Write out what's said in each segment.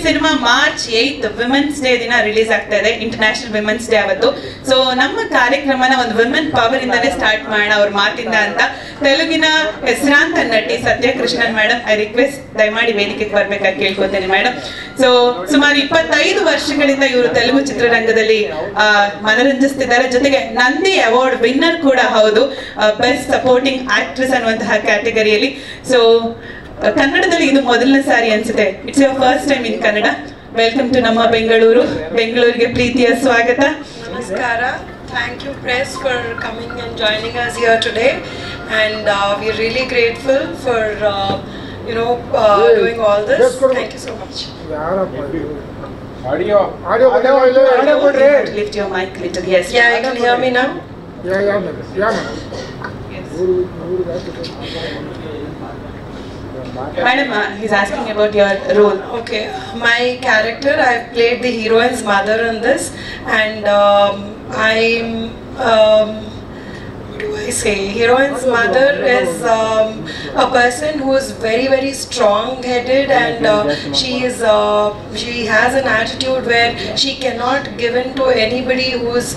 Cinema March 8 women's day ದಿನ release ಆಗ್ತಾ ಇದೆ, ಇಂಟರ್ನ್ಯಾಷನಲ್ ವಿಮೆನ್ಸ್ ಡೇ ಅವತ್ತು. ಸೊ ನಮ್ಮ ಕಾರ್ಯಕ್ರಮನ ಒಂದು ವಿಮೆನ್ ಪವರ್ ಇಂದಾನೆ ಸ್ಟಾರ್ಟ್ ಮಾಡೋಣ ಅವ್ರ ಮಾತಿಂದ ಅಂತ ತೆಲುಗಿನ ಹೆಸರಾಂತ ನಟಿ ಸತ್ಯಕೃಷ್ಣನ್ ಮೇಡಮ್, ಐ ರಿಕ್ವೆಸ್ಟ್ ದಯಮಾಡಿ ವೇದಿಕೆಗೆ ಬರ್ಬೇಕಾಗಿ ಕೇಳ್ಕೊತೇನೆ ಮೇಡಮ್. ಸೊ ಸುಮಾರು 25 ವರ್ಷಗಳಿಂದ ಇವರು ತೆಲುಗು ಚಿತ್ರರಂಗದಲ್ಲಿ ಮನರಂಜಿಸ್ತಿದ್ದಾರೆ. ಜೊತೆಗೆ ನಂದಿ ಅವಾರ್ಡ್ ವಿನ್ನರ್ ಕೂಡ ಹೌದು, ಬೆಸ್ಟ್ ಸಪೋರ್ಟಿಂಗ್ ಆಕ್ಟ್ರೆಸ್ ಅನ್ನುವಂತಹ ಕ್ಯಾಟಗರಿಯಲ್ಲಿ. ಸೊ ಕನ್ನಡದಲ್ಲಿ ಇದು ಮೊದಲನೇ ಸಾರಿ ಅನ್ಸುತ್ತೆ. It's your first time in Kannada. Welcome to ನಮ್ಮ ಬೆಂಗಳೂರಿಗೆ ಪ್ರೀತಿಯ ಸ್ವಾಗತ. ನಮಸ್ಕಾರ. Thank you press for coming and joining us here today, and we are really grateful for doing all this. Thank you so much. Audio. Lift your mic little. Yes. Yeah, you can hear me now. Yeah. Yes. Madam, he's asking about your role. Okay, my character, I've played the heroine's mother in this, and I'm what do I say? Heroine's mother is a person who is very, very strong-headed, and she has an attitude where she cannot give in to anybody who is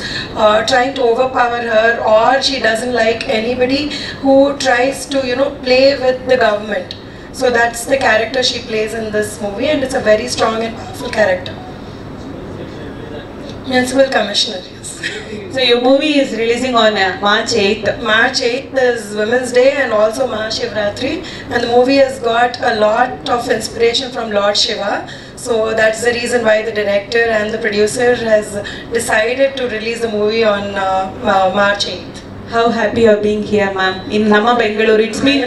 trying to overpower her, or she doesn't like anybody who tries to play with the government. So that's the character she plays in this movie, and it's a very strong and powerful character. Municipal Commissioner, yes. So your movie is releasing on March 8th. March 8th is Women's Day and also Mahashivratri, and the movie has got a lot of inspiration from Lord Shiva. So that's the reason why the director and the producer has decided to release the movie on March 8th. How happy you are being here, ma'am, in Namma Bengaluru. It's been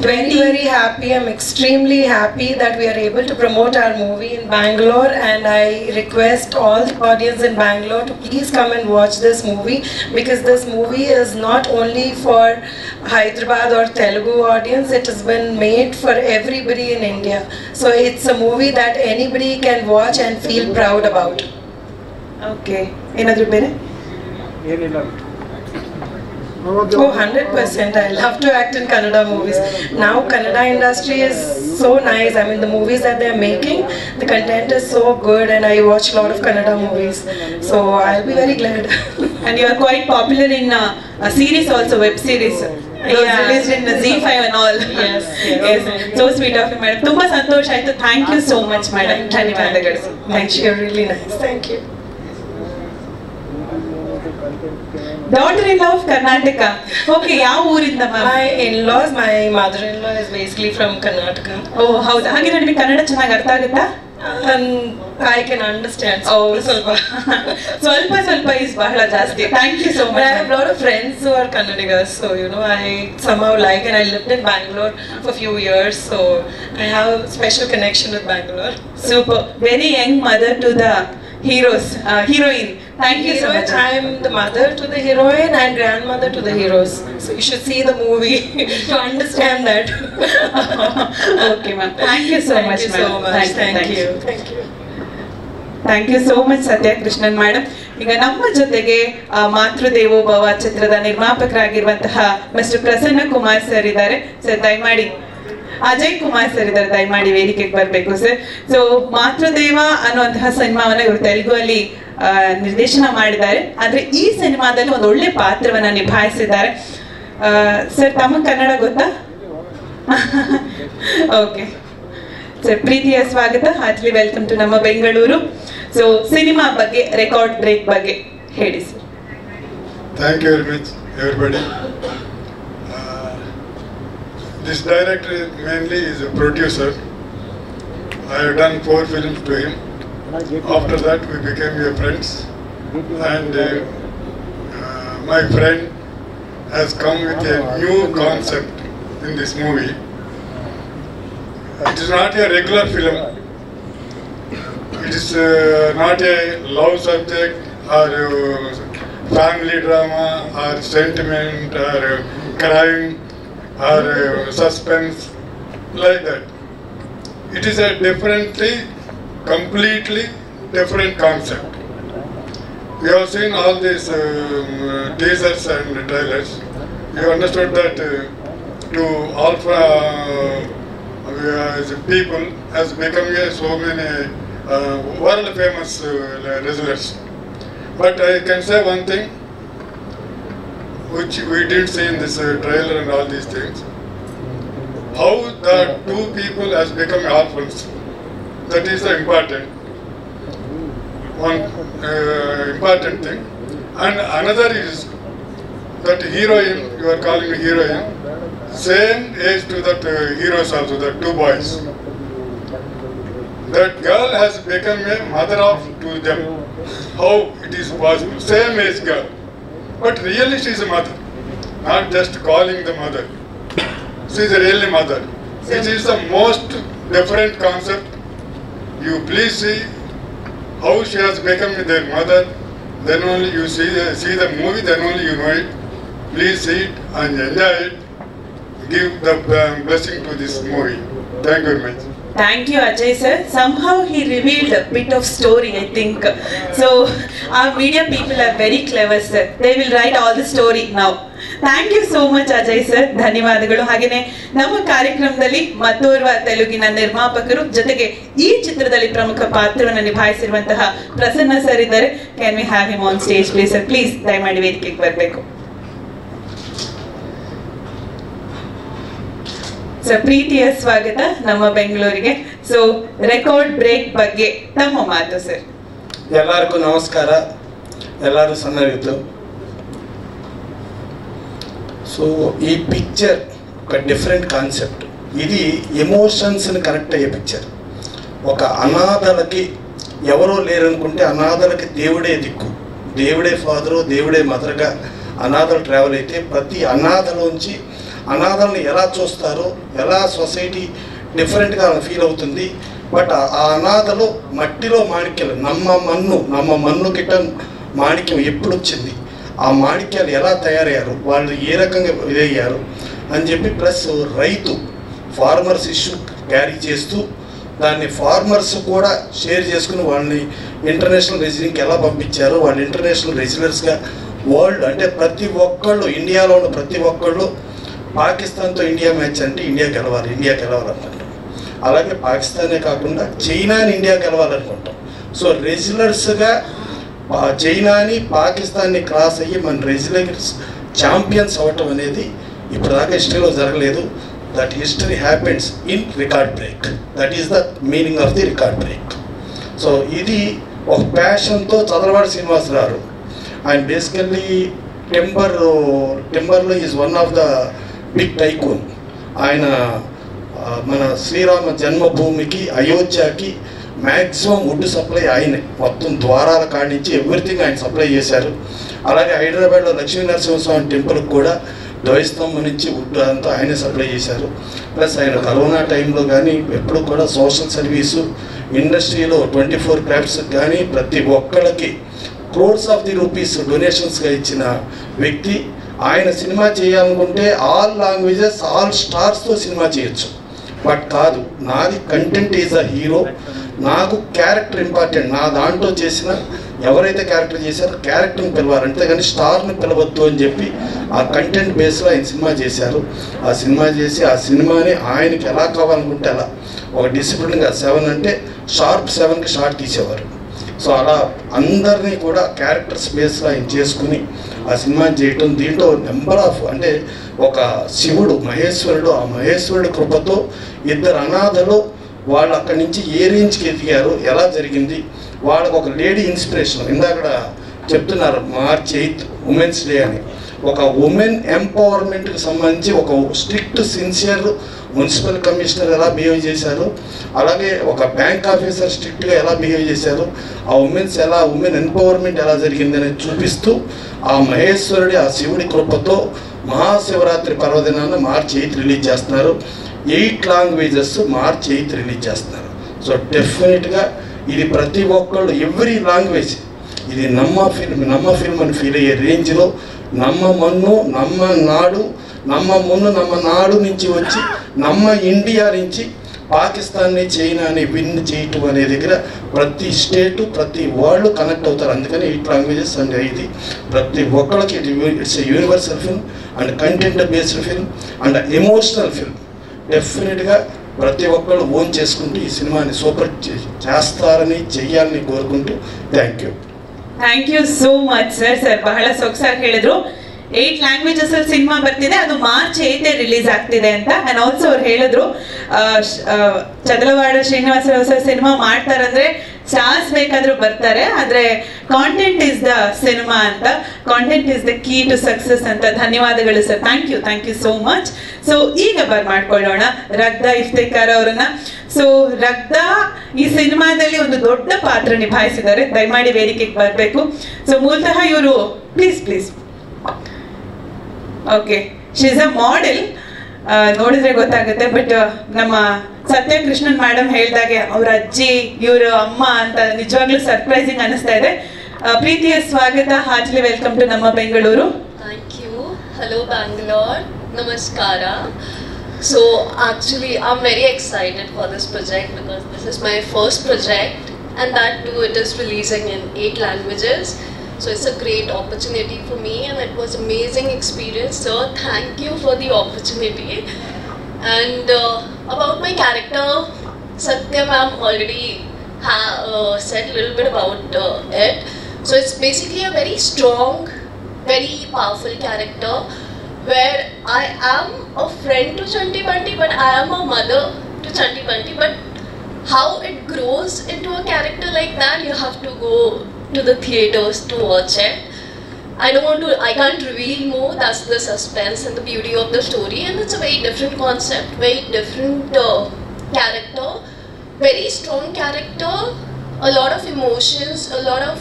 very happy. I'm extremely happy that we are able to promote our movie in Bangalore, and I request all the audience in Bangalore to please come and watch this movie, because this movie is not only for Hyderabad or Telugu audience, it has been made for everybody in India. So it's a movie that anybody can watch and feel proud about. Okay. Enadru bere? Oh, 100%. I love to act in Kannada movies. Now Kannada industry is so nice. I mean, the movies that they are making, the content is so good, and I watch a lot of Kannada movies. So I'll be very glad. And you are quite popular in a series also, web series. It was released in Z5 and all. Yes. So sweet of you, madam. Tumba santosh aitu. Thank you so much, madam. ಧನ್ಯವಾದಗಳು. Thank you. You're really nice. Thank you. Daughter-in-law of Karnataka. Okay, ಯಾವ ಊರಿಂದ ma'am? My in-laws, my mother-in-law is basically from Karnataka. Oh, ಹೌದಾ? ಹಾಗಿದ್ರೆ ನಿಮಗೆ ಕನ್ನಡ ಚೆನ್ನಾಗಿ ಅರ್ಥ ಆಗುತ್ತಾ? I can understand. ಸ್ವಲ್ಪ is ಬಹಳ ಜಾಸ್ತಿ. Thank you so much. I have a lot of friends who are Kannadigas, so I somehow like, and I lived in Bangalore for a few years, so I have a special connection with Bangalore. Super. Very young mother to the heroine. Thank you so much. I am the mother to the heroine and grandmother to the heroes. So you should see the movie to understand that. Okay, ma'am. Thank you so much, ma'am. Thank you. Thank you so much Satyakrishnan madam. ಈಗ ನಮ್ಮ ಜೊತೆಗೆ ಮಾತೃದೇವೋಭವ ಚಿತ್ರದ ನಿರ್ಮಾಪಕರಾಗಿರುವಂತಹ mister Prasanna Kumar sir ಇದ್ದಾರೆ. Sir ದಯಮಾಡಿ, Ajay Kumar sir ಇದ್ದಾರೆ, ದಯಮಾಡಿ ವೇದಿಕೆಗೆ ಬರಬೇಕು ಸರ್. ಸೊ ಮಾತೃದೇವ ಅನ್ನುವಂತಹ ಸಿನಿಮಾವನ್ನ ಇವರು ತೆಲುಗುವಲ್ಲಿ ನಿರ್ದೇಶನ ಮಾಡಿದ್ದಾರೆ, ಆದ್ರೆ ಈ ಸಿನಿಮಾದಲ್ಲಿ ಒಂದು ಒಳ್ಳೆ ಪಾತ್ರವನ್ನ ನಿಭಾಯಿಸಿದ್ದಾರೆ. ಸರ್ ತಮ್ಮ ಕನ್ನಡ ಗೊತ್ತಾ? ಓಕೆ ಸರ್, ಪ್ರೀತಿಯ ಸ್ವಾಗತ. ಹಾರ್ಟ್ಲಿ ವೆಲ್ಕಮ್ ಟು ನಮ್ಮ ಬೆಂಗಳೂರು. ಸೊ ಸಿನಿಮಾ ಬಗ್ಗೆ, ರೆಕಾರ್ಡ್ ಬ್ರೇಕ್ ಬಗ್ಗೆ ಹೇಳಿ sir. Thank you very much, everybody. This director mainly is a producer. I have done 4 films to him. After that we became friends, and my friend has come with a new concept in this movie. It is not a regular film. It is not a love subject or family drama or sentiment or crime or suspense like that. It is a completely different concept. We have seen all these teasers and trailers. You understood that to all people has become so many world famous wrestlers. But I can say one thing, which we didn't see in this trailer and all these things, how the two people has become orphans. That is the important important thing. And another is that heroine, you are calling heroine, same age to that heroes also, the two boys. That girl has become a mother of to them. How it is possible? Same age girl. But really she is a mother. Not just calling the mother. She is a really mother. Which is the most different concept. You please see how she has become their mother. Then only you see the movie, then only you know it. Please see it and enjoy it. Give the blessing to this movie. Thank you very much. Thank you, Ajay sir. Somehow he revealed a bit of story, I think. So our media people are very clever, sir. They will write all the story now. Thank you so much, Ajay sir. ಧನ್ಯವಾದಗಳು. ಹಾಗೇನೆ ನಮ್ಮ ಕಾರ್ಯಕ್ರಮದಲ್ಲಿ ಮತ್ತೋರ್ವ ತೆಲುಗಿನ ನಿರ್ಮಾಪಕರು ಜೊತೆಗೆ ಈ ಚಿತ್ರದಲ್ಲಿ ಪ್ರಮುಖ ಪಾತ್ರವನ್ನು ನಿಭಾಯಿಸಿರುವಂತಹ ಪ್ರಸನ್ನ ಸರ್ ಇದ್ದಾರೆ. Can we have him on stage please sir? Please ದಯಮಾಡಿ ವೇದಿಕೆಗೆ ಬರಬೇಕು. ಸೊ ಪ್ರೀತಿಯ ಸ್ವಾಗತ ನಮ್ಮ ಬೆಂಗಳೂರಿಗೆ. ಸೊ ರೆಕಾರ್ಡ್ ಬ್ರೇಕ್ ಬಗ್ಗೆ ನಮ್ಮ ಮಾತು ಸರ್. ಎಲ್ಲರಿಗೂ ನಮಸ್ಕಾರ. ಎಲ್ಲರೂ ಚೆನ್ನಾಗಿತ್ತು. సో ఈ పిక్చర్ ఒక డిఫరెంట్ కాన్సెప్ట్. ఇది ఎమోషన్స్ని కనెక్ట్ అయ్యే పిక్చర్. ఒక అనాథలకి ఎవరో లేరనుకుంటే అనాథలకి దేవుడే దిక్కు, దేవుడే ఫాదరు, దేవుడే మదర్గా అనాథలు ట్రావెల్ అయితే ప్రతి అనాథలోంచి అనాథల్ని ఎలా చూస్తారో, ఎలా సొసైటీ డిఫరెంట్గా ఫీల్ అవుతుంది. బట్ ఆ అనాథలు మట్టిలో మాణిక్యాలు, నమ్మ మన్ను గిట్ట మాణిక్యం ఎప్పుడు వచ్చింది, ఆ మాణిక్యాలు ఎలా తయారయ్యారు, వాళ్ళు ఏ రకంగా ఇదయ్యారు అని చెప్పి, ప్లస్ రైతు ఫార్మర్స్ ఇష్యూ క్యారీ చేస్తూ దాన్ని ఫార్మర్స్ కూడా షేర్ చేసుకుని వాళ్ళని ఇంటర్నేషనల్ రెజ్లింగ్కి ఎలా పంపించారు, వాళ్ళు ఇంటర్నేషనల్ రెజ్లర్స్గా వరల్డ్ అంటే ప్రతి ఒక్కళ్ళు ఇండియాలో ఉన్న ప్రతి ఒక్కళ్ళు పాకిస్తాన్తో ఇండియా మ్యాచ్ అంటే ఇండియా గెలవాలనుకుంటాం. అలాగే పాకిస్తానే కాకుండా చైనాని ఇండియా గెలవాలనుకుంటాం. సో రెజ్లర్స్గా చైనాని పాకిస్తాన్ని క్రాస్ అయ్యి మన రెజ్లర్స్ ఛాంపియన్స్ అవ్వటం అనేది ఇప్పటిదాకా హిస్టరీలో జరగలేదు. That history happens in record break. That is the meaning of the record break. So ఇది ఒక ప్యాషన్తో చదలవాడి శ్రీనివాసరావు. ఆయన బేసికల్లీ టింబర్లో is one of the big tycoon. ఆయన మన శ్రీరామ జన్మభూమికి, అయోధ్యకి మ్యాక్సిమం వుడ్ సప్లై ఆయనే, మొత్తం ద్వారాల కాడి నుంచి ఎవ్రీథింగ్ ఆయన సప్లై చేశారు. అలాగే హైదరాబాద్లో లక్ష్మీ నరసింహస్వామి టెంపుల్కి కూడా ద్వైస్తంభం నుంచి వుడ్ అంతా ఆయనే సప్లై చేశారు. ప్లస్ ఆయన కరోనా టైంలో కానీ ఎప్పుడు కూడా సోషల్ సర్వీసు ఇండస్ట్రీలో 24 క్రాఫ్ట్స్ కానీ ప్రతి ఒక్కళ్ళకి క్రోర్స్ ఆఫ్ ది రూపీస్ డొనేషన్స్గా ఇచ్చిన వ్యక్తి. ఆయన సినిమా చేయాలనుకుంటే ఆల్ లాంగ్వేజెస్, ఆల్ స్టార్స్తో సినిమా చేయొచ్చు. బట్ కాదు, నాది కంటెంట్ ఈజ్ అ హీరో, నాకు క్యారెక్టర్ ఇంపార్టెంట్. నా దాంట్లో చేసిన ఎవరైతే క్యారెక్టర్ చేశారో క్యారెక్టర్ని పిలవాలి, అంతేగాని స్టార్ని పిలవద్దు అని చెప్పి ఆ కంటెంట్ బేస్లో ఆయన సినిమా చేశారు. ఆ సినిమా చేసి ఆ సినిమాని ఆయనకి ఎలా కావాలనుకుంటే అలా ఒక డిసిప్లిన్గా 7 అంటే షార్ప్ 7కి షార్ట్ తీసేవారు. సో అలా అందరినీ కూడా క్యారెక్టర్స్ బేస్లో ఆయన చేసుకుని ఆ సినిమా చేయటం. దీంట్లో నెంబర్ ఆఫ్ అంటే ఒక శివుడు, మహేశ్వరుడు, ఆ మహేశ్వరుడు కృపతో ఇద్దరు అనాథలు వాళ్ళు అక్కడి నుంచి ఏ రేంజ్కి ఎదిగారు, ఎలా జరిగింది, వాళ్ళకు ఒక లేడీ ఇన్స్పిరేషన్. ఇందాక చెప్తున్నారు మార్చ్ 8 ఉమెన్స్ డే అని. ఒక ఉమెన్ ఎంపవర్మెంట్కి సంబంధించి ఒక స్ట్రిక్ట్ సిన్సియర్ మున్సిపల్ కమిషనర్ ఎలా బిహేవ్ చేశారు, అలాగే ఒక బ్యాంక్ ఆఫీసర్ స్ట్రిక్ట్గా ఎలా బిహేవ్ చేశారు, ఆ ఉమెన్ ఎంపవర్మెంట్ ఎలా జరిగింది అనేది చూపిస్తూ ఆ మహేశ్వరుడి, ఆ శివుడి కృపతో మహాశివరాత్రి పర్వదినాన మార్చ్ 8 రిలీజ్ చేస్తున్నారు. 8 లాంగ్వేజెస్ మార్చ్ 8 రిలీజ్ చేస్తున్నారు. సో డెఫినెట్గా ఇది ప్రతి ఒక్కళ్ళు ఎవ్రీ లాంగ్వేజ్ ఇది నమ్మ ఫిల్మ్ అని ఫీల్ అయ్యే రేంజ్లో నమ్మ మన్ను, నమ్మ నాడు, నమ్మ నాడు నుంచి వచ్చి నమ్మ ఇండియా నుంచి పాకిస్తాన్ని, చైనాని విన్ చేయటం అనే దగ్గర ప్రతి స్టేటు, ప్రతి వాళ్ళు కనెక్ట్ అవుతారు. అందుకని 8 లాంగ్వేజెస్ అండ్ ఇది ప్రతి ఒక్కరికి it's a universal film and content based film and emotional film. డెఫినెట్గా ప్రతి ఒక్కళ్ళు ఓన్ చేసుకుంటూ ఈ సినిమాని సూపర్ చేస్తారని చెయ్యాలని కోరుకుంటూ thank you so much sir ಬಹಳ ಸೊಗಸಾಗಿ ಹೇಳಿದ್ರು. 8 ಲ್ಯಾಂಗ್ವೇಜಸ್ ಅಲ್ಲಿ ಸಿನಿಮಾ ಬರ್ತಿದೆ, ಅದು ಮಾರ್ಚ್ 8 ರಿಲೀಸ್ ಆಗ್ತಿದೆ ಅಂತ. ಅಂಡ್ ಆಲ್ಸೋ ಅವ್ರು ಹೇಳಿದ್ರು ಚದಲವಾಡ ಶ್ರೀನಿವಾಸರಾವ್ ಸರ್ ಸಿನಿಮಾ ಮಾಡ್ತಾರಂದ್ರೆ ಸ್ಟಾರ್ಸ್ ಬೇಕಾದ್ರೂ ಬರ್ತಾರೆ, ಆದ್ರೆ ಕಾಂಟೆಂಟ್ ಇಸ್ ದ ಸಿನಿಮಾ ಅಂತ, content is the key to success ಅಂತ. ಧನ್ಯವಾದಗಳು sir, thank you so much. So ಈಗ ಮಾಡ್ಕೊಳ್ಳೋಣ ರಗ್ದಾ ಇಫ್ತಿಖಾರ್ ಅವರನ್ನ. ಸೊ ರಗ್ದಾ ಈ ಸಿನಿಮಾದಲ್ಲಿ ಒಂದು ದೊಡ್ಡ ಪಾತ್ರ ನಿಭಾಯಿಸಿದ್ದಾರೆ, ದಯಮಾಡಿ ವೇದಿಕೆಗೆ ಬರಬೇಕು. ಸೊ ಮೂಲತಃ ಇವರು please okay, she is a model, ನೋಡಿದ್ರೆ ಗೊತ್ತಾಗುತ್ತೆ. ಬಟ್ ನಮ್ಮ ಸತ್ಯ ಕೃಷ್ಣನ್ ಮೇಡಮ್ ಹೇಳ್ದಾಗೆ ಅವ್ರ ಅಜ್ಜಿ ಇವರು ಅಮ್ಮ ಅಂತ ನಿಜವಾಗ್ಲೂ ಸರ್ಪ್ರೈಸಿಂಗ್ ಅನಿಸ್ತಾ ಇದೆ. ಪ್ರೀತಿಯ ಸ್ವಾಗತ, ಹಾರ್ಟ್ಲಿ ವೆಲ್ಕಮ್ ಟು ನಮ್ಮ Bengaluru. Thank you. Hello Bangalore, ನಮಸ್ಕಾರ. So actually I'm very excited for this project because this is my first project, and that too it is releasing in 8 languages. So it's a great opportunity for me and it was amazing experience. So thank you for the opportunity. And about my character, Satya ma'am already said a little bit about it. So it's basically a very strong, very powerful character where I am a friend to Chanti Banti, but I am a mother to Chanti Banti. But how it grows into a character like that, you have to go to the theaters to watch it. I can't reveal more. That's the suspense and the beauty of the story. And it's a very different concept, very different character, very strong character, a lot of emotions, a lot of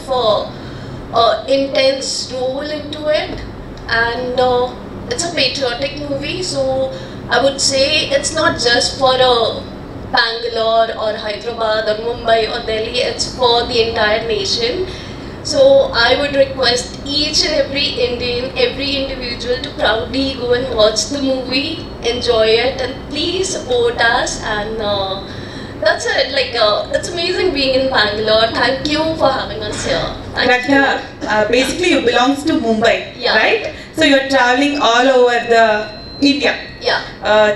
intense role into it. And it's a patriotic movie, so I would say it's not just for Bangalore or Hyderabad or Mumbai or Delhi, it's for the entire nation. So I would request each and every Indian, every individual to proudly go and watch the movie, enjoy it, and please support us. And that's it. Like it's amazing being in Bangalore. Thank you for having us here. Ragda, basically you belongs to Mumbai, Yeah. right? So you're traveling all over the India. Yeah.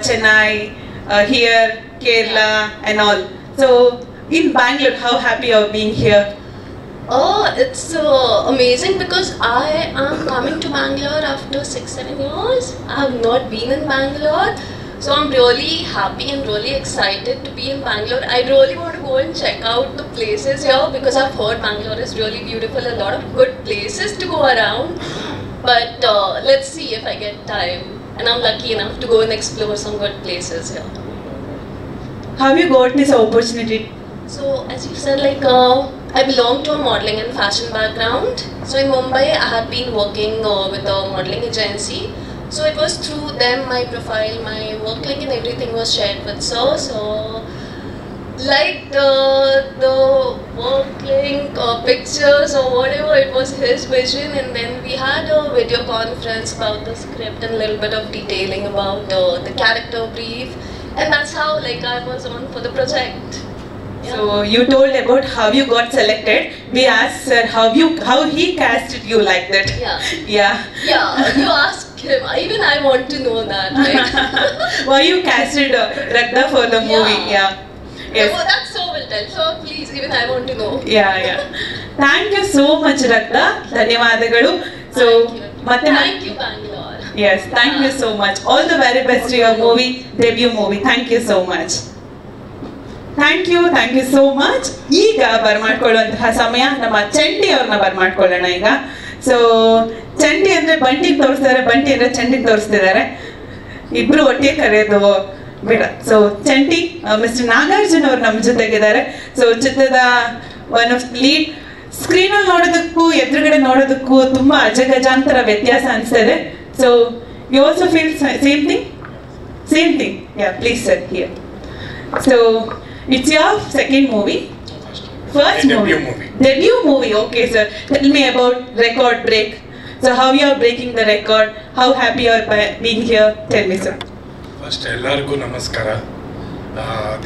Chennai, here, Kerala, and all. So in Bangalore, how happy you're being here? Oh, it's amazing because I am coming to Bangalore after 6-7 years. I have not been in Bangalore. So I'm really happy and really excited to be in Bangalore. I really want to go and check out the places here because I've heard Bangalore is really beautiful, a lot of good places to go around. But let's see if I get time. And I'm lucky enough to go and explore some good places here. How you got this opportunity? So as you said, like I belong to a modeling and fashion background. So in Mumbai, I had been working with a modeling agency. So it was through them, my profile, my work link and everything was shared with Sir. So like the work link or pictures or whatever, it was his vision, and then we had a video conference about the script and a little bit of detailing about the character brief, and that's how like I was on for the project. So you told about how you got selected. We asked sir how he casted you like that. Yeah. You ask him. Even I want to know that. Right? Why you casted Ragda for the movie? Yeah. Yes. Oh, that's so well done. So please, even I want to know. Yeah. Thank you so much, Ragda. ಧನ್ಯವಾದಗಳು. So thank you, Bangalore. Yes, thank you so much. All the very best to your movie, debut movie. Thank you so much. Thank you so much. ಈಗ ಬರ್ಮಾಡ್ಕೊಳ್ಳುವಂತಹ ಸಮಯ, ನಮ್ಮ ಚಂಡಿ ಅವ್ರನ್ನ ಬರ್ಮಾಡ್ಕೊಳ್ಳೋಣ ಈಗ. So ಚಂಡಿ ಅಂದ್ರೆ ಬಂಟಿಗೆ ತೋರಿಸ್ತಿದ್ದಾರೆ, ಬಂಟಿ ಅಂದ್ರೆ ಚಂಡಿಗೆ ತೋರಿಸ್ತಿದ್ದಾರೆ, ಇಬ್ರು ಒಟ್ಟಿಗೆ ಕರೆಯೋದು ಬೇಡ. ಸೊ ಚಂಡಿ, ಮಿಸ್ಟರ್ ನಾಗಾರ್ಜುನ್ ಅವ್ರು ನಮ್ಮ ಜೊತೆಗಿದ್ದಾರೆ. ಸೊ ಚಿತ್ರದ ಒನ್ ಆಫ್ ಲೀಡ್. ಸ್ಕ್ರೀನಲ್ಲಿ ನೋಡೋದಕ್ಕೂ ಎದುರುಗಡೆ ನೋಡೋದಕ್ಕೂ ತುಂಬಾ ಅಜಗಜಾಂತರ ವ್ಯತ್ಯಾಸ ಅನಿಸ್ತಾ ಇದೆ. So you also feel same thing? Yeah, please sir here. So it's your second movie? First movie. Debut movie. Okay, sir. Tell me about record break. So how you are breaking the record? How happy you are being here? Tell me, sir. First, ellargu namaskara.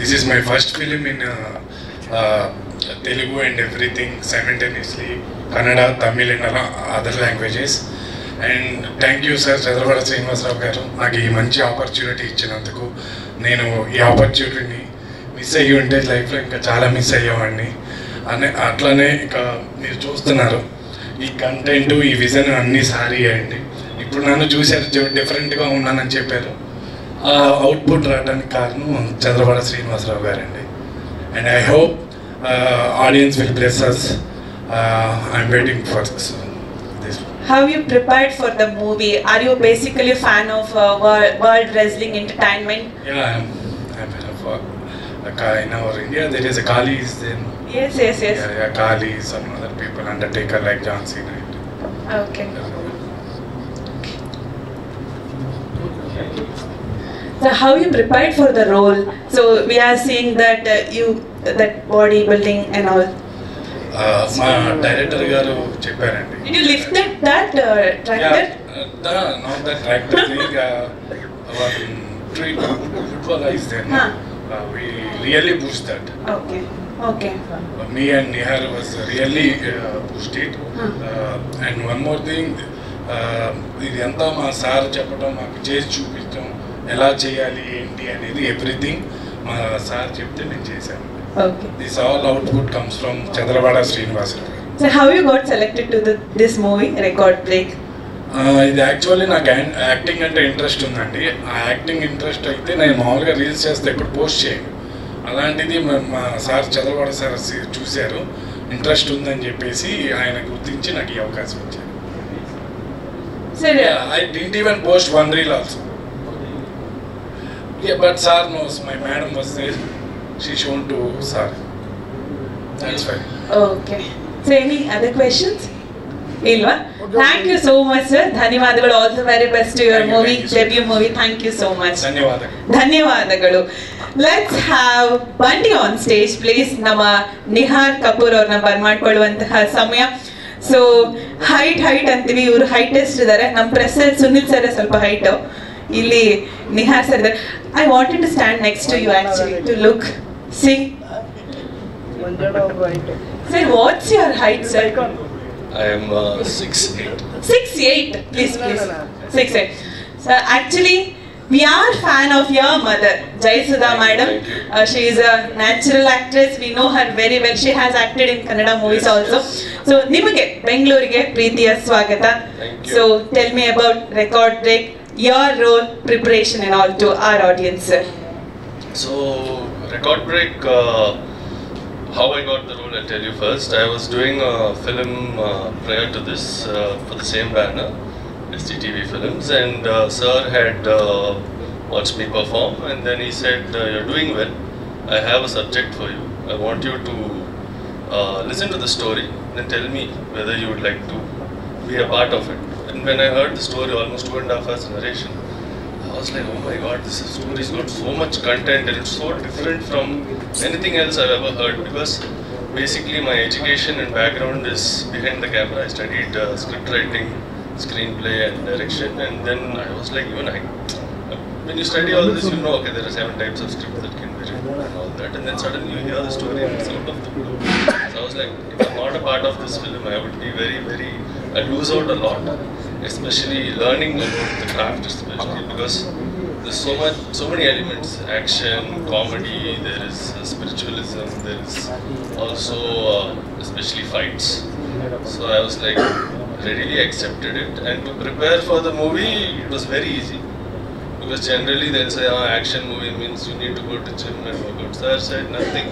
This is my first film in Telugu and everything simultaneously, Kannada, Tamil and other languages. And thank you, sir, Chadalavada Srinivasa Rao garu, నాకు ఈ మంచి opportunity ఇచ్చినందుకు. నేను ఈ ఆపర్చునిటీని miss అయ్యి ఉంటే లైఫ్లో ఇంకా చాలా మిస్ అయ్యేవాడిని అట్లానే ఇంకా మీరు చూస్తున్నారు ఈ కంటెంట్ ఈ విజన్ అన్నీ సారీ అయ్యండి. ఇప్పుడు నన్ను చూశారు డిఫరెంట్గా ఉన్నానని చెప్పారు. ఆ అవుట్పుట్ రావడానికి కారణం చంద్రబాడ శ్రీనివాసరావు గారండి. And I hope audience will bless us. I'm waiting for this. How you prepared for the movie? Are you basically a fan of world wrestling entertainment? Yeah, I'm fan of in our India there is a Kali is there. Yes. Yeah, Kali, some other people, Undertaker like John Cena. Okay. So how you prepared for the role? So we are seeing that that bodybuilding and all. మా director గారు చెప్పారండి. Did you lift that tractor? Not that tractor. Tree football is there. We really pushed that. Okay. Me and Nihar was really pushed it. And one more thing, ఇది అంతా మా sir చెప్పడం, మాకు చేసి చూపించడం, ఎలా చేయాలి ఏంటి అనేది ఎవ్రీథింగ్ మా సార్ చెప్తే నేను చేశాను. Okay. This all output comes from Chandrabada Srinivasarao. So how you got selected to this movie, Record Break? ఇది యాక్చువల్లీ నాకు యాక్టింగ్ అంటే ఇంట్రెస్ట్ ఉందండి. ఆ యాక్టింగ్ ఇంట్రెస్ట్ అయితే నేను మామూలుగా రీల్స్ చేస్తే ఎప్పుడు పోస్ట్ చేయను. అలాంటిది మా సార్ చంద్రబాడ సార్ చూశారు, ఇంట్రెస్ట్ ఉందని చెప్పేసి ఆయన గుర్తించి నాకు ఈ అవకాశం ఇచ్చారు. I didn't even post one reel also. Yeah, but sir knows, my madam was there. She shown to sir. That's fine. Okay. So any other questions? Ilva? Thank you so much, sir. ధన్యవాదాలు. All the very best to your movie, debut movie. Thank you so much. ಧನ್ಯವಾದಗಳು. Let's have Bunty on stage, please. ನಮ್ಮ ನಿಹಾರ್ ಕಪೂರ್ ಅವ್ರನ್ನ ಬರ್ಮಾಡ್ಕೊಳ್ಳುವಂತಹ ಸಮಯ. So height ಅಂತೀವಿ, ಇವರು ಹೈಟೆಸ್ಟ್ ಇದ್ದಾರೆ. ನಮ್ಮ press Sunil sir ಸ್ವಲ್ಪ ಹೈಟ್, ಇಲ್ಲಿ ನಿಹಾರ್ ಸರ್ ಇದ್ದಾರೆ. I wanted to stand next to you actually to look, see. Sir, what's your height, sir? I am 6'8". 6'8", please. 6'8". So actually, we are fan of your mother, Jayasudha madam. She is a natural actress. We know her very well. She has acted in Kannada movies also. So nimage Bengaluru ಪ್ರೀತಿಯ ಸ್ವಾಗತ. So tell me about Record Break, your role, preparation and all to our audience. So Record Break, how I got the role, I'll tell you first. I was doing a film prior to this for the same banner, STTV Films, and sir had watched me perform, and then he said, you're doing well, I have a subject for you, I want you to listen to the story, then tell me whether you would like to be a part of it. And when I heard the story, almost 2.5 hours narration, I was like, oh my god, this story's got so much content and it's so different from anything else I've ever heard, because basically my education and background is behind the camera. I studied script writing, screenplay and direction, and then I was like, when you study all this, you know, okay, there are 7 types of script that can be written and all that, and then suddenly you hear the story and it's out of the blue. So I was like, if I'm not a part of this film, I would be very, I'd lose out a lot, especially learning about the craft, especially because there's so many elements: action, comedy, there is spiritualism, there is also especially fights. So I was like, readily accepted it, and to prepare for the movie, it was very easy. Because generally they'll say, action movie means you need to go to gym and work out. So I said nothing.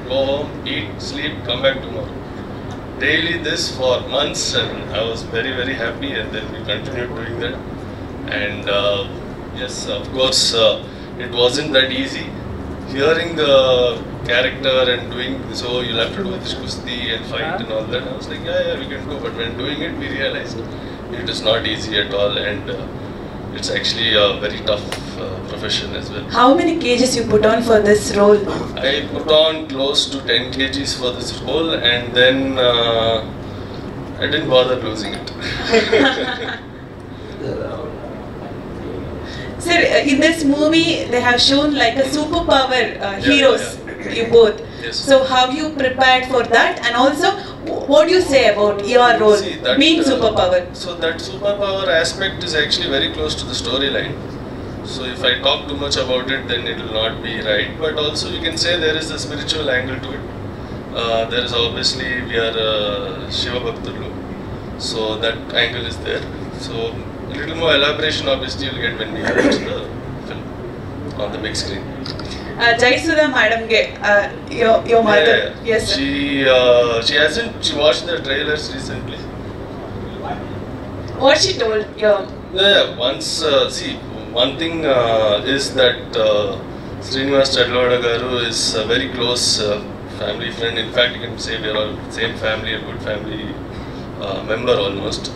Go home, eat, sleep, come back tomorrow. Daily this for months, and I was very happy, and then we continued doing that. And yes, of course, it wasn't that easy. Hearing the character and doing this, you'll have to do this kusti and fight and all that. I was like, yeah, we can do. But when doing it, we realized it is not easy at all, and it's actually a very tough profession as well. How many kgs you put on for this role? I put on close to 10 kgs for this role, and then I didn't bother losing it. Sir, in this movie, they have shown like a superpower heroes, yeah. You both. Yes. So how you prepared for that, and also what do you say about your role, being superpower? So that superpower aspect is actually very close to the storyline. So if I talk too much about it, then it will not be right. But also you can say there is a spiritual angle to it. There is obviously, we are Shiva Bhaktulu, so that angle is there. So a little more elaboration obviously you'll get when we watch the film on the big screen. Jaisudha madam your mother. Yeah. Yes. She watched the trailers recently. What she told you? Yeah, once see, one thing is that Srinivas Chadlawada Garu is a very close family friend. In fact, you can say we are all same family, a good family member almost.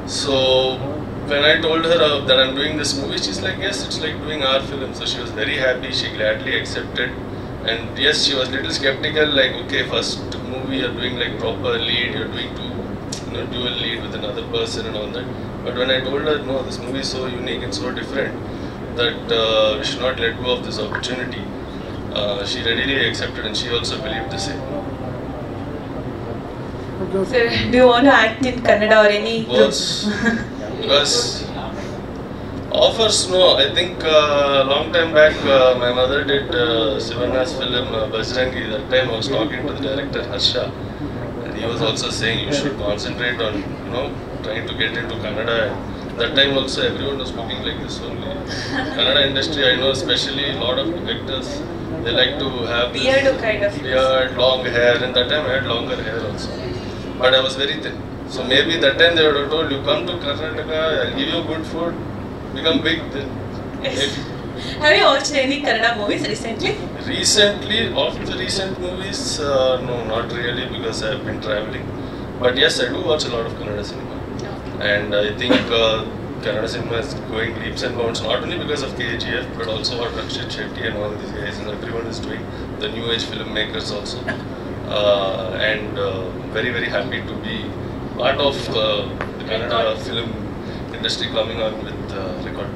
So when I told her that I'm doing this movie, she's like, yes, it's like doing our film. So she was very happy, she gladly accepted. And yes, she was little skeptical, like, okay, first movie you're doing like proper lead, you're doing dual lead with another person and all that. But when I told her, no, this movie is so unique and so different that we should not let go of this opportunity, she readily accepted and she also believed the same. Sir, do you want to act in Kannada or any? Both. Because offers, no. I think long time back my mother did Sivanna's film Bajrangi. That time I was talking to the director Harsha, and he was also saying you should concentrate on trying to get into Kannada. That time also everyone was speaking like this only. Kannada industry, I know especially a lot of actors, they like to have beard kind of beard, long hair, and that time I had longer hair also. But I was very thin. So maybe that time they would have told you, come to Karnataka, I'll give you good food, become big then. Yes. Have you watched any Kannada movies recently? Recently, of the recent movies, no, not really because I've been traveling. But yes, I do watch a lot of Kannada cinema. And I think Kannada cinema is going leaps and bounds, not only because of KGF, but also what Rakshit Shetty and all these guys and everyone is doing, the new age filmmakers also. And very, very happy to be part of the Kannada film industry coming on with Record.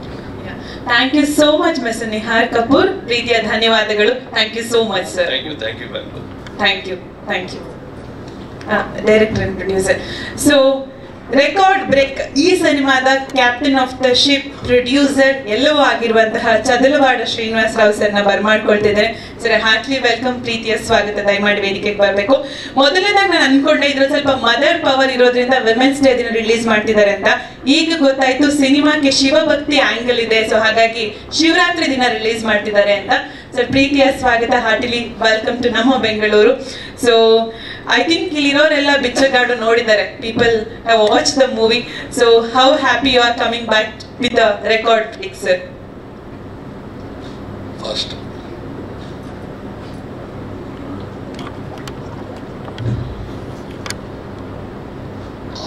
Yeah. Thank you so much, Mr. Nihar Kapoor. Preetiya Dhanyavadagalu. Thank you so much, sir. Thank you, Bangalore. Thank you. Director and producer. So, Record Break ಈ ಸಿನಿಮಾದ captain of the ship producer ಎಲ್ಲವೂ ಆಗಿರುವಂತಹ ಚದಲವಾಡ ಶ್ರೀನಿವಾಸ ರಾವ್ ಸರ್ನ ಬರ್ಮಾಡ್ಕೊಳ್ತಿದ್ದಾರೆ. Sir, heartly welcome, ಪ್ರೀತಿಯ ಸ್ವಾಗತ. ದಯಮಾಡಿ ವೇದಿಕೆಗೆ ಬರಬೇಕು. ಮೊದಲನೇದಾಗಿ ನಾನು ಅನ್ಕೊಂಡೆ ಇದ್ರ ಸ್ವಲ್ಪ ಮದರ್ ಪವರ್ ಇರೋದ್ರಿಂದ ವಿಮೆನ್ಸ್ ಡೇ ದಿನ ರಿಲೀಸ್ ಮಾಡ್ತಿದ್ದಾರೆ ಅಂತ. ಈಗ ಗೊತ್ತಾಯ್ತು ಸಿನಿಮಾಕ್ಕೆ ಶಿವಭಕ್ತಿ ಆಂಗಲ್ ಇದೆ, ಸೊ ಹಾಗಾಗಿ ಶಿವರಾತ್ರಿ ದಿನ ರಿಲೀಸ್ ಮಾಡ್ತಿದ್ದಾರೆ ಅಂತ. ಸರ್, ಪ್ರೀತಿಯ ಸ್ವಾಗತ, ಹಾರ್ಟಿಲಿ ವೆಲ್ಕಮ್ ಟು ನಮ್ಮ ಬೆಂಗಳೂರು. ಸೊ I think ಇಲ್ಲಿರೋರೆಲ್ಲ ಬಿಚ್ಚಗಾಡು ನೋಡಿದ್ದಾರೆ. People have watched the movie. So how happy you are coming back with the Record Break, sir? First,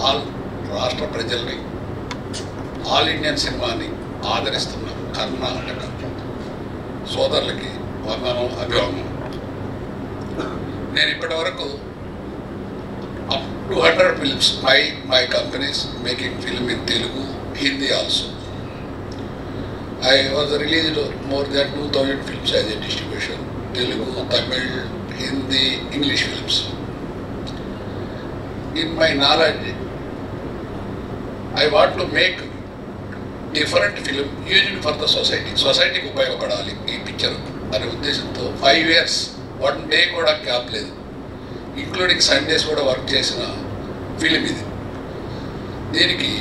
all రాష్ట్ర ప్రజల్ని, ఆల్ ఇండియన్ సినిమాని ఆదరిస్తున్న కర్ణాటక సోదరులకి వందనం, అభివందనం. నేను ఇప్పటి వరకు up to 100 films. My company is making film in Telugu, Hindi also. I was released more than 2000 films as a distribution. Telugu, Tamil, Hindi, English films. In my knowledge, I want to make different film used for the society. Society ku upayogapadali ee picture ane uddeshamto 5 years one day kuda gap ledu, including Sundays కూడా work చేసిన film ఇది. దీనికి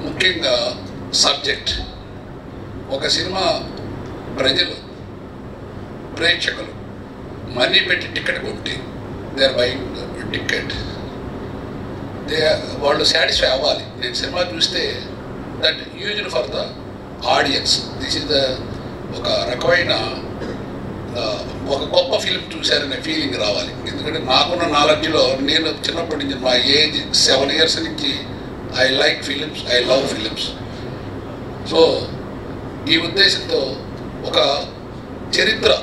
ముఖ్యంగా subject, ఒక cinema ప్రజలు, ప్రేక్షకులు money పెట్టి ticket కొంటే, దే ఆర్ బయింగ్ టికెట్, వాళ్ళు సాటిస్ఫై అవ్వాలి. నేను సినిమా చూస్తే that used for the audience. This is the ఒక రకమైన ఒక గొప్ప ఫిలిం చూశారనే ఫీలింగ్ రావాలి. ఎందుకంటే నాకున్న నాలెడ్జ్లో, నేను చిన్నప్పటి నుంచి, మా ఏజ్ 7 years నుంచి I like films, I love films. So ఈ ఉద్దేశంతో ఒక చరిత్రలో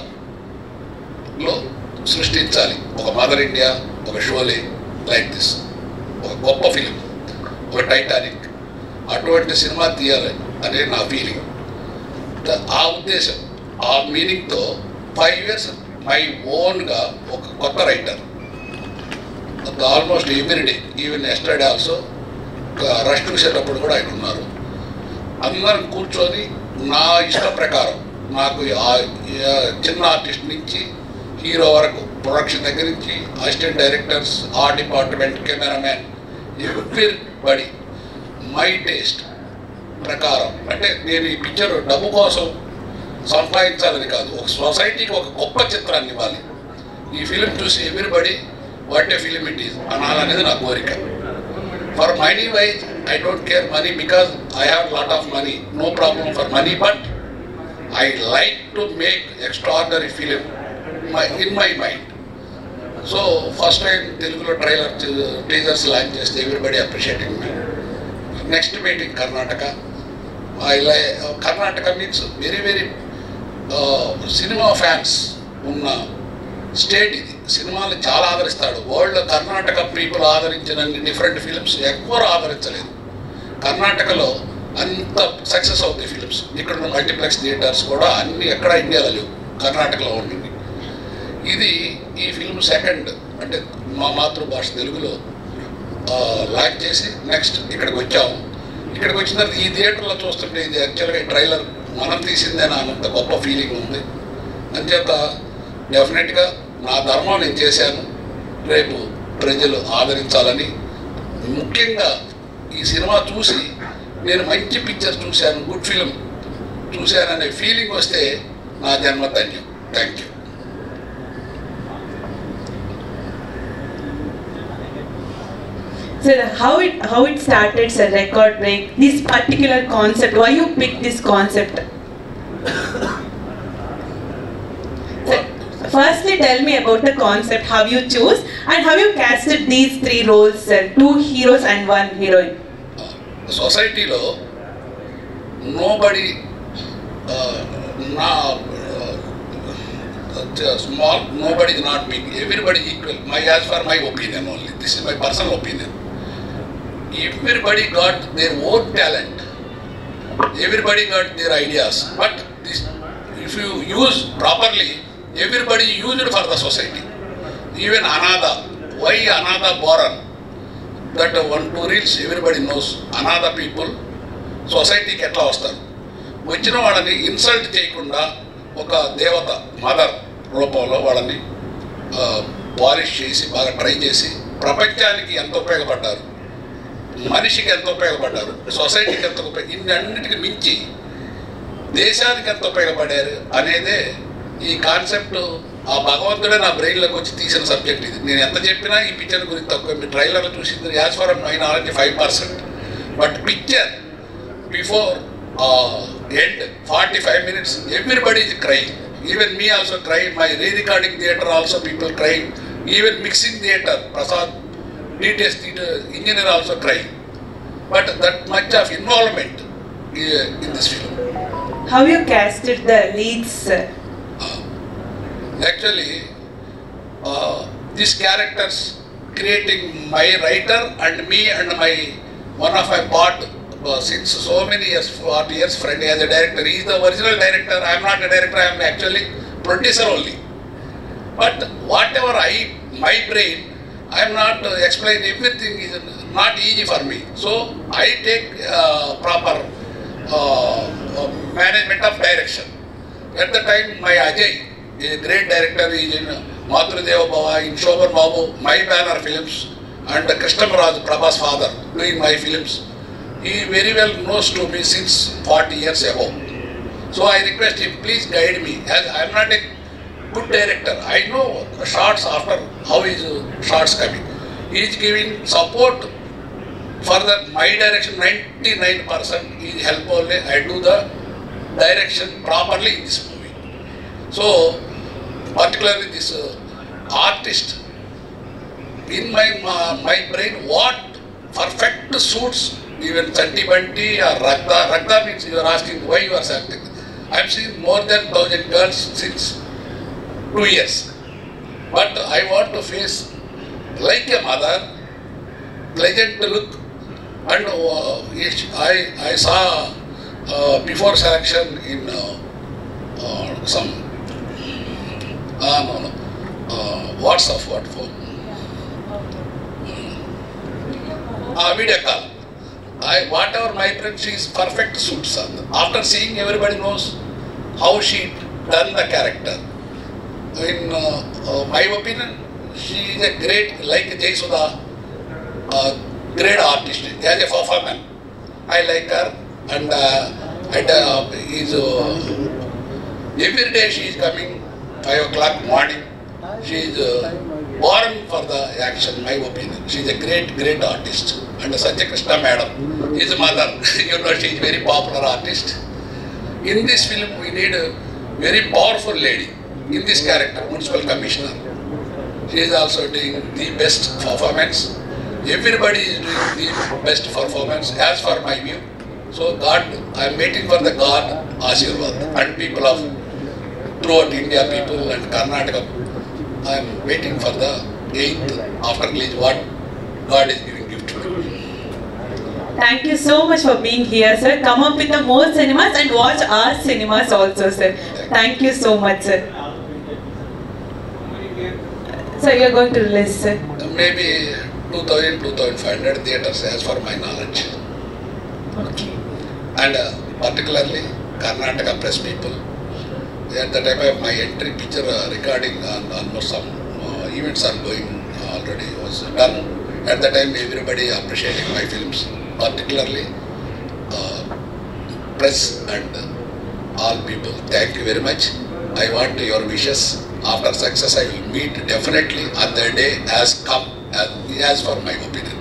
సృష్టించాలి, ఒక మదర్ ఇండియా, ఒక షోలే లైక్ దిస్, ఒక గొప్ప ఫిలిం, ఒక టైటానిక్, అటువంటి సినిమా తీయాలి అనే నా ఫీలింగ్. ఆ ఉద్దేశం, ఆ మీనింగ్తో 5 years మై ఓన్గా ఒక కొత్త writer, almost everyday, even yesterday also rush చూసేటప్పుడు కూడా ఆయన ఉన్నారు. అందరం కూర్చొని నా ఇష్ట ప్రకారం నాకు చిన్న ఆర్టిస్ట్ నుంచి హీరో వరకు ప్రొడక్షన్ దగ్గర నుంచి assistant directors, art department, cameraman, everybody my taste ప్రకారం. అంటే నేను ఈ పిక్చర్ డబ్బు కోసం సంపాదించాలని కాదు, ఒక సొసైటీకి ఒక గొప్ప చిత్రాన్ని ఇవ్వాలి. ఈ ఫిలిం చూసి everybody what a film it is అనాలనేది నా కోరిక. For money wise I don't care money because I have lot of money, no problem for money, but I like to make extraordinary film in my mind. So first time తెలుగులో trailer teasers launch చేస్తే everybody appreciating me. Next meeting Karnataka. Karnataka means very very cinema fans ఉన్న state ఇది. సినిమాలు చాలా ఆదరిస్తాడు. వరల్డ్లో Karnataka people ఆదరించిన different films ఎక్కువ ఆదరించలేదు. కర్ణాటకలో అంత సక్సెస్ అవుతాయి ఫిలిమ్స్. ఇక్కడ ఉన్న మల్టీప్లెక్స్ థియేటర్స్ కూడా అన్ని ఎక్కడ ఇండియాలో లేవు, కర్ణాటకలో ఉంటుంది. ఇది ఈ ఫిల్మ్ సెకండ్ అంటే మా మాతృభాష తెలుగులో లాంచ్ చేసి నెక్స్ట్ ఇక్కడికి వచ్చాము. ఇక్కడికి వచ్చిన తర్వాత ఈ థియేటర్లో చూస్తుంటే ఇది యాక్చువల్గా ఈ ట్రైలర్ మనం తీసిందేనా అన్నంత గొప్ప ఫీలింగ్ ఉంది. అంచేత డెఫినెట్గా నా ధర్మం నేను చేశాను. రేపు ప్రజలు ఆదరించాలని, ముఖ్యంగా ఈ సినిమా చూసి నేను మంచి పిక్చర్ చూశాను, గుడ్ ఫిలిం చూశాననే ఫీలింగ్ వస్తే నా జన్మ ధన్యం. Thank you. So how it started, sir, Record Break, this particular concept, why you picked this concept? So, firstly tell me about the concept, how you choose and how you casted these three roles, sir, 2 heroes and 1 heroine. సొసైటీలో nobody small, nobody is not big, everybody equal. As for my opinion only, this is my personal opinion. Everybody got their own talent, everybody got their ideas, but this, if you use properly, everybody used for the society. Even Anada, why Anada born? That 1-2 reels everybody knows. Anada people సొసైటీకి ఎట్లా వస్తారు, వచ్చిన వాళ్ళని insult చేయకుండా ఒక దేవత mother రూపంలో వాళ్ళని పాలిష్ చేసి బాగా ట్రై చేసి ప్రపంచానికి ఎంత ఉపయోగపడ్డారు, మనిషికి ఎంత ఉపయోగపడ్డారు, సొసైటీకి ఎంత ఇన్ని అన్నిటికి మించి దేశానికి ఎంత ఉపయోగపడారు అనేదే ఈ కాన్సెప్ట్. ఆ భగవంతుడే నా బ్రెయిన్లోకి వచ్చి తీసిన సబ్జెక్ట్ ఇది. నేను ఎంత చెప్పినా ఈ పిక్చర్ గురించి తక్కువ. మీ ట్రైలర్లో చూసింది as for my knowledge 5%, but picture before end 45 minutes everybody is crying, even me also crying, my re-recording theatre also people crying, even mixing theatre Prasad DTS theatre engineer also crying, but that much of involvement in this film. How you casted the leads, sir? Actually these characters creating my writer and me and my one of my part since so many years, 40 years friend as a director. He is the original director, I am not a director, I am actually producer only. But whatever my brain, I am not explain everything is not easy for me. So I take proper management of direction. At the time my Ajay is a great director, he is in Madhurudeva Bhava, in Shobhan Babu, my banner films, and Krishnaraj, Prabha's father, doing my films. He very well knows to me since 40 years ago. So I request him, please guide me, as I am not a good director. I know the shots after, how is shots coming. He is giving support for my direction 99%. He is help only. I do the direction properly in this movie. So particularly this artist, in my brain, what perfect suits even Chanti Banti or Ragda. Ragda means you are asking why you are acting. I have seen more than 1,000 girls since 2 years. But I want to face like a mother, pleasant look, and I saw before selection in some WhatsApp, what for? Video call. whatever my friend, she is perfect suits her. After seeing, everybody knows how she done the character. In my opinion, she is a great, like Jaisudha, great artist. As a performer, I like her, and every day she is coming 5 o'clock morning. She is born for the action, my opinion. She is a great artist. And Satya Krishna madam, his mother, you know, she is a very popular artist. In this film, we need a very powerful lady. In this character, municipal commissioner. She is also doing the best performance. Everybody is doing the best performance as for my view. So God, I am waiting for the God Ashirwad and people of throughout India, people and Karnataka. I am waiting for the 8th after release what God is giving gift to me. Thank you so much for being here, sir. Come up with the more cinemas and watch our cinemas also, sir. Thank you so much, sir. So you are going to release, sir? Maybe 2,000-2,500 theatres as for my knowledge. Okay. And particularly Karnataka press people. At the time of my entry picture recording, almost some events are going already was done. At the time, everybody appreciating my films, particularly press and all people. Thank you very much. I want your wishes. After success, I will meet definitely on the day as come as for my opinion.